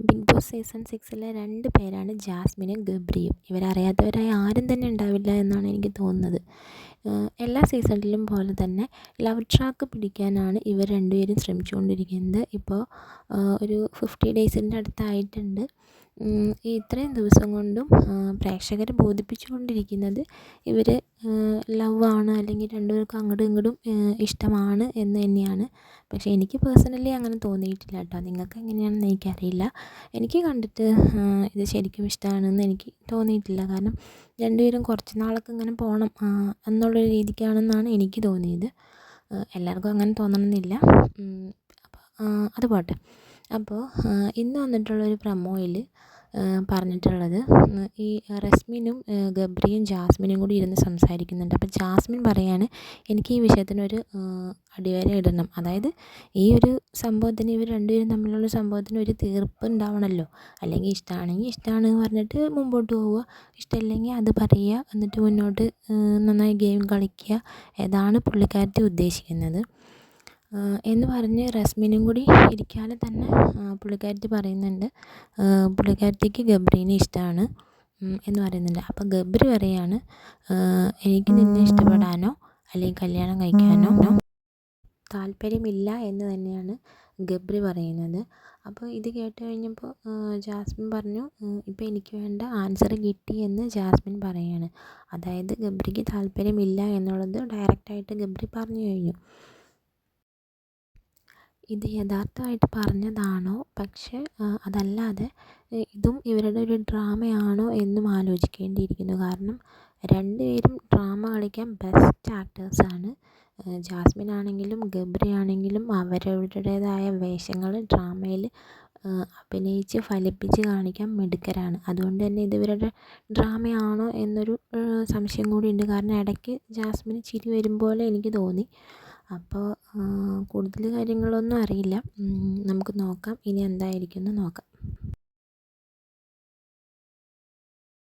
Big boss season 6ലെ 2 പേരാണ് ജാസ്മിനും ഗബ്രിയും. ഇവരറിയാത്തവരായി ആരും തന്നെ ഉണ്ടാവില്ല എന്നാണ് എനിക്ക് തോന്നുന്നത്. എല്ലാ സീസണിലും പോലെ തന്നെ ലവ് ട്രാക്ക് പിടിക്കാനാണ് ഇവർ രണ്ടുപേരും ശ്രമിച്ചുകൊണ്ടിരിക്കുന്നത്. ഇപ്പോൾ ഒരു 50 ഡേയ്സിൻ്റെ അടുത്തായിട്ടുണ്ട്. ഈ ഇത്രയും ദിവസം കൊണ്ടും പ്രേക്ഷകരെ ബോധിപ്പിച്ചുകൊണ്ടിരിക്കുന്നത് ഇവർ ലവാണ്, അല്ലെങ്കിൽ രണ്ടുപേർക്കും അങ്ങോട്ടും ഇങ്ങോട്ടും ഇഷ്ടമാണ് എന്ന് തന്നെയാണ്. പക്ഷേ എനിക്ക് പേഴ്സണലി അങ്ങനെ തോന്നിയിട്ടില്ല കേട്ടോ. നിങ്ങൾക്ക് എങ്ങനെയാണെന്ന് എനിക്കറിയില്ല. എനിക്ക് കണ്ടിട്ട് ഇത് ശരിക്കും ഇഷ്ടമാണെന്ന് എനിക്ക് തോന്നിയിട്ടില്ല. കാരണം രണ്ടുപേരും കുറച്ച് നാളൊക്കെ ഇങ്ങനെ പോകണം എന്നുള്ളൊരു രീതിക്കാണെന്നാണ് എനിക്ക് തോന്നിയത്. എല്ലാവർക്കും അങ്ങനെ തോന്നണമെന്നില്ല. അപ്പോൾ അത് പോട്ടെ. അപ്പോൾ ഇന്ന് വന്നിട്ടുള്ളൊരു പ്രൊമോയിൽ പറഞ്ഞിട്ടുള്ളത് ഈ റസ്മിനും ഗബ്രിയും ജാസ്മിനും കൂടി ഇരുന്ന് സംസാരിക്കുന്നുണ്ട്. അപ്പോൾ ജാസ്മിൻ പറയാണ്, എനിക്ക് ഈ വിഷയത്തിനൊരു അടിവര ഇടണം. അതായത് ഈ ഒരു സംഭവത്തിന്, ഇവർ രണ്ടുപേരും തമ്മിലുള്ള സംഭവത്തിന് ഒരു തീർപ്പ് ഉണ്ടാവണമല്ലോ. അല്ലെങ്കിൽ ഇഷ്ടമാണെങ്കിൽ ഇഷ്ടമാണെന്ന് പറഞ്ഞിട്ട് മുമ്പോട്ട് പോവുക, ഇഷ്ടമില്ലെങ്കിൽ അത് പറയുക, എന്നിട്ട് മുന്നോട്ട് നന്നായി ഗെയിം കളിക്കുക. ഏതാണ് പുള്ളിക്കാരത്തി ഉദ്ദേശിക്കുന്നത് എന്ന് പറഞ്ഞ് റസ്മിനും കൂടി ഇരിക്കാതെ തന്നെ പുള്ളിക്കാരത്തി പറയുന്നുണ്ട്, പുള്ളിക്കാരത്തിക്ക് ഗബ്രീനെ ഇഷ്ടമാണ് എന്ന് പറയുന്നുണ്ട്. അപ്പോൾ ഗബ്രി പറയാണ്, എനിക്ക് നിന്നെ ഇഷ്ടപ്പെടാനോ അല്ലെങ്കിൽ കല്യാണം കഴിക്കാനോ താല്പര്യമില്ല എന്ന് തന്നെയാണ് ഗബ്രി പറയുന്നത്. അപ്പോൾ ഇത് കേട്ട് കഴിഞ്ഞപ്പോൾ ജാസ്മിൻ പറഞ്ഞു, ഇപ്പോൾ എനിക്ക് വേണ്ട ആൻസർ കിട്ടി എന്ന് ജാസ്മിൻ പറയാണ്. അതായത് ഗബ്രിക്ക് താല്പര്യമില്ല എന്നുള്ളത് ഡയറക്റ്റായിട്ട് ഗബ്രി പറഞ്ഞു കഴിഞ്ഞു. ഇത് യഥാർത്ഥമായിട്ട് പറഞ്ഞതാണോ, പക്ഷേ അതല്ലാതെ ഇതും ഇവരുടെ ഒരു ഡ്രാമയാണോ എന്നും ആലോചിക്കേണ്ടിയിരിക്കുന്നു. കാരണം രണ്ടുപേരും ഡ്രാമ കളിക്കാൻ ബെസ്റ്റ് ആക്ടേഴ്സാണ്. ജാസ്മിൻ ആണെങ്കിലും ഗബ്രി ആണെങ്കിലും അവരവരുടേതായ വേഷങ്ങൾ ഡ്രാമയിൽ അഭിനയിച്ച് ഫലിപ്പിച്ച് കാണിക്കാൻ മിടുക്കരാണ്. അതുകൊണ്ട് തന്നെ ഇത് ഇവരുടെ ഡ്രാമയാണോ എന്നൊരു സംശയം കൂടിയുണ്ട്. കാരണം ഇടയ്ക്ക് ജാസ്മിന് ചിരി വരും പോലെ എനിക്ക് തോന്നി. അപ്പോൾ കൂടുതൽ കാര്യങ്ങളൊന്നും അറിയില്ല. നമുക്ക് നോക്കാം ഇനി എന്തായിരിക്കും എന്ന് നോക്കാം.